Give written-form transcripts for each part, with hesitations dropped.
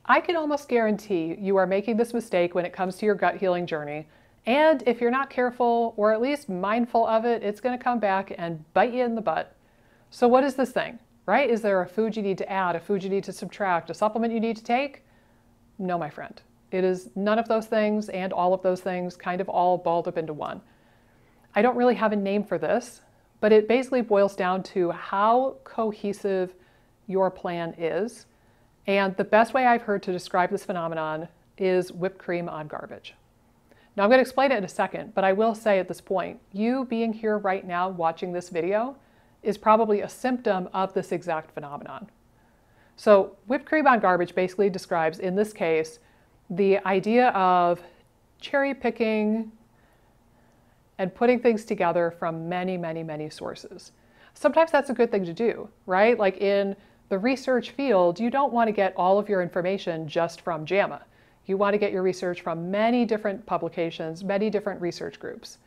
I can almost guarantee you are making this mistake when it comes to your gut healing journey. And if you're not careful or at least mindful of it, it's going to come back and bite you in the butt. So what is this thing, right? Is there a food you need to add, a food you need to subtract, a supplement you need to take? No, my friend. It is none of those things and all of those things kind of all balled up into one. I don't really have a name for this, but it basically boils down to how cohesive your plan is. And the best way I've heard to describe this phenomenon is whipped cream on garbage. Now I'm going to explain it in a second, but I will say at this point, you being here right now watching this video is probably a symptom of this exact phenomenon. So whipped cream on garbage basically describes, in this case, the idea of cherry picking and putting things together from many, many, many sources. Sometimes that's a good thing to do, right? Like in the research field, you don't want to get all of your information just from JAMA. You want to get your research from many different publications, many different research groups.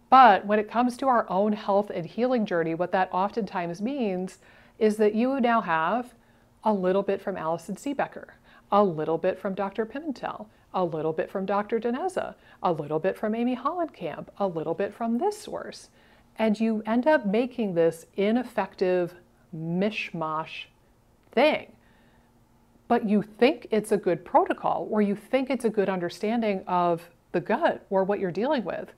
But when it comes to our own health and healing journey, what that oftentimes means is that you now have a little bit from Alison Seebecker, a little bit from Dr. Pimentel, a little bit from Dr. DiNezza, a little bit from Amy Hollenkamp, a little bit from this source. And you end up making this ineffective mishmash thing. But you think it's a good protocol, or you think it's a good understanding of the gut or what you're dealing with.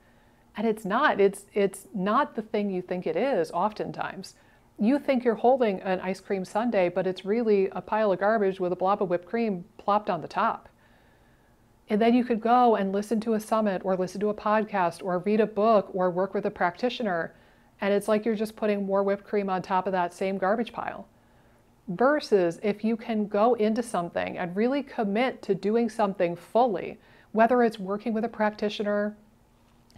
And it's not. It's not the thing you think it is oftentimes. You think you're holding an ice cream sundae, but it's really a pile of garbage with a blob of whipped cream plopped on the top. And then you could go and listen to a summit or listen to a podcast or read a book or work with a practitioner. And it's like you're just putting more whipped cream on top of that same garbage pile. Versus if you can go into something and really commit to doing something fully, whether it's working with a practitioner,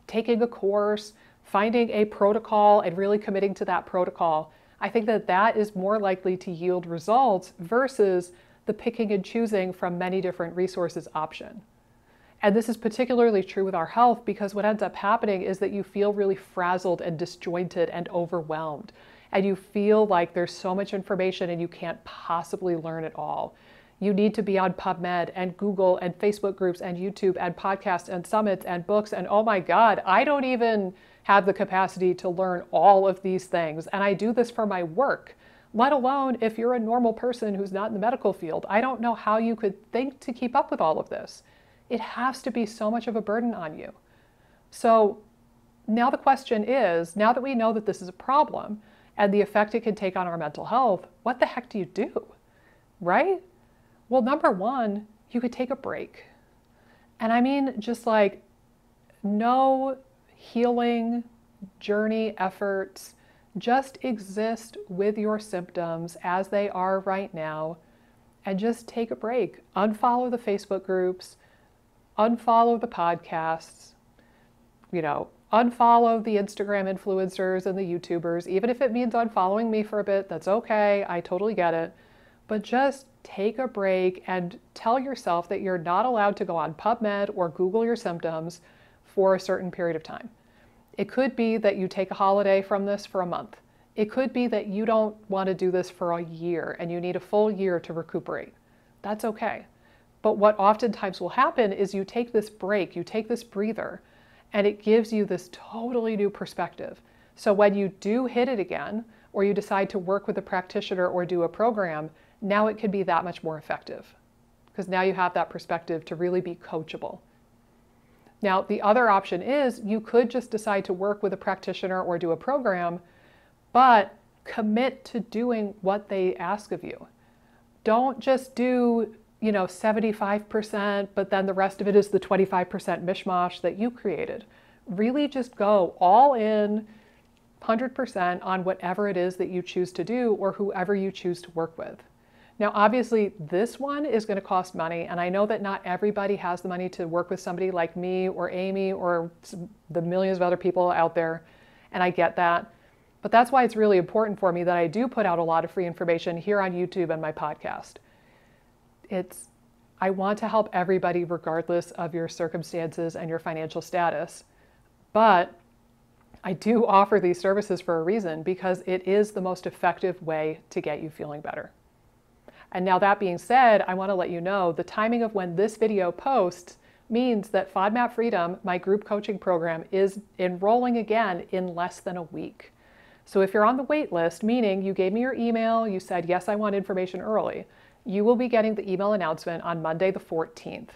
taking a course, finding a protocol and really committing to that protocol, I think that that is more likely to yield results versus the picking and choosing from many different resources option. And this is particularly true with our health because what ends up happening is that you feel really frazzled and disjointed and overwhelmed. And you feel like there's so much information and you can't possibly learn it all. You need to be on PubMed and Google and Facebook groups and YouTube and podcasts and summits and books. And oh my God, I don't even have the capacity to learn all of these things. And I do this for my work, let alone if you're a normal person who's not in the medical field. I don't know how you could think to keep up with all of this. It has to be so much of a burden on you. So now the question is, now that we know that this is a problem and the effect it can take on our mental health, what the heck do you do, right? Well, number one, you could take a break. And I mean, just like no healing journey efforts, just exist with your symptoms as they are right now and just take a break. Unfollow the Facebook groups, unfollow the podcasts, unfollow the Instagram influencers and the YouTubers. Even if it means unfollowing me for a bit, that's okay. I totally get it. But just take a break and tell yourself that you're not allowed to go on PubMed or Google your symptoms for a certain period of time. It could be that you take a holiday from this for a month. It could be that you don't want to do this for a year and you need a full year to recuperate. That's okay. But what oftentimes will happen is you take this break, you take this breather, and it gives you this totally new perspective. So when you do hit it again, or you decide to work with a practitioner or do a program, now it can be that much more effective because now you have that perspective to really be coachable. Now, the other option is you could just decide to work with a practitioner or do a program, but commit to doing what they ask of you. Don't just do 75%, but then the rest of it is the 25% mishmash that you created. Really just go all in 100% on whatever it is that you choose to do or whoever you choose to work with. Now, obviously, this one is going to cost money, and I know that not everybody has the money to work with somebody like me or Amy or the millions of other people out there, and I get that. But that's why it's really important for me that I do put out a lot of free information here on YouTube and my podcast. I want to help everybody regardless of your circumstances and your financial status, but I do offer these services for a reason because it is the most effective way to get you feeling better. And now that being said, I want to let you know the timing of when this video posts means that FODMAP Freedom, my group coaching program, is enrolling again in less than a week. So if you're on the wait list, meaning you gave me your email, you said, yes, I want information early, you will be getting the email announcement on Monday the 14th.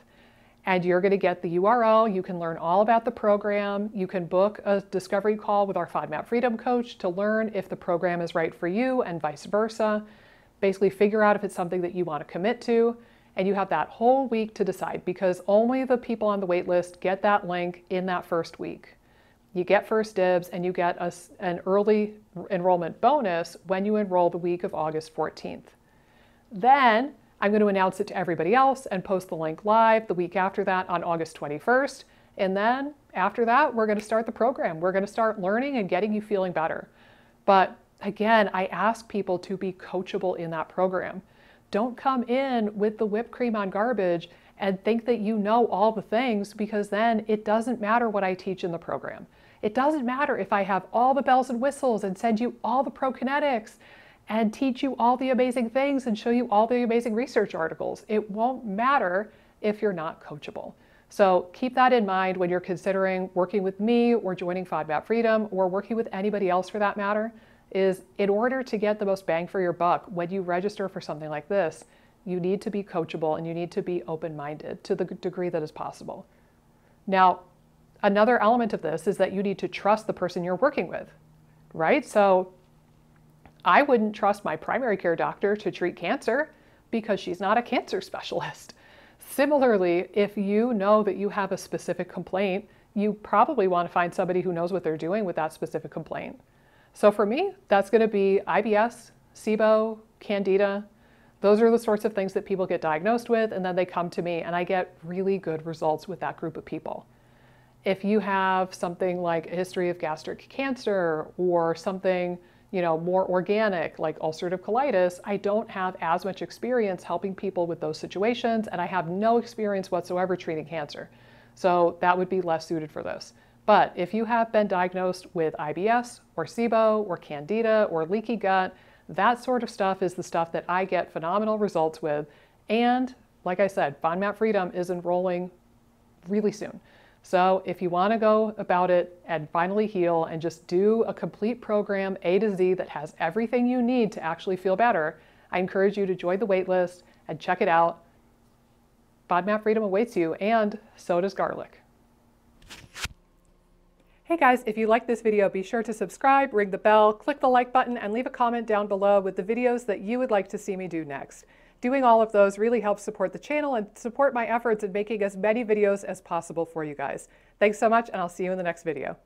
And you're going to get the URL. You can learn all about the program. You can book a discovery call with our FODMAP Freedom coach to learn if the program is right for you and vice versa. Basically figure out if it's something that you want to commit to. And you have that whole week to decide, because only the people on the wait list get that link in that first week. You get first dibs, and you get an early enrollment bonus when you enroll the week of August 14th. Then I'm going to announce it to everybody else and post the link live the week after that on August 21st. And then after that, we're going to start the program. We're going to start learning and getting you feeling better. But again, I ask people to be coachable in that program. Don't come in with the whipped cream on garbage and think that you know all the things, because then it doesn't matter what I teach in the program. It doesn't matter if I have all the bells and whistles and send you all the prokinetics and teach you all the amazing things and show you all the amazing research articles. It won't matter if you're not coachable. So keep that in mind when you're considering working with me or joining FODMAP Freedom or working with anybody else for that matter. Is in order to get the most bang for your buck when you register for something like this, you need to be coachable and you need to be open-minded to the degree that is possible. Now, another element of this is that you need to trust the person you're working with, right? So I wouldn't trust my primary care doctor to treat cancer because she's not a cancer specialist. Similarly, if you know that you have a specific complaint, you probably want to find somebody who knows what they're doing with that specific complaint. So for me, that's going to be IBS, SIBO, candida. Those are the sorts of things that people get diagnosed with, and then they come to me, and I get really good results with that group of people. If you have something like a history of gastric cancer or something, more organic like ulcerative colitis, I don't have as much experience helping people with those situations, and I have no experience whatsoever treating cancer. So that would be less suited for this. But if you have been diagnosed with IBS or SIBO or candida or leaky gut, that sort of stuff is the stuff that I get phenomenal results with. And like I said, FODMAP Freedom is enrolling really soon. So if you want to go about it and finally heal and just do a complete program A to Z that has everything you need to actually feel better, I encourage you to join the wait list and check it out. FODMAP Freedom awaits you, and so does garlic. Hey guys, if you like this video, be sure to subscribe, ring the bell, click the like button, and leave a comment down below with the videos that you would like to see me do next. Doing all of those really helps support the channel and support my efforts in making as many videos as possible for you guys. Thanks so much, and I'll see you in the next video.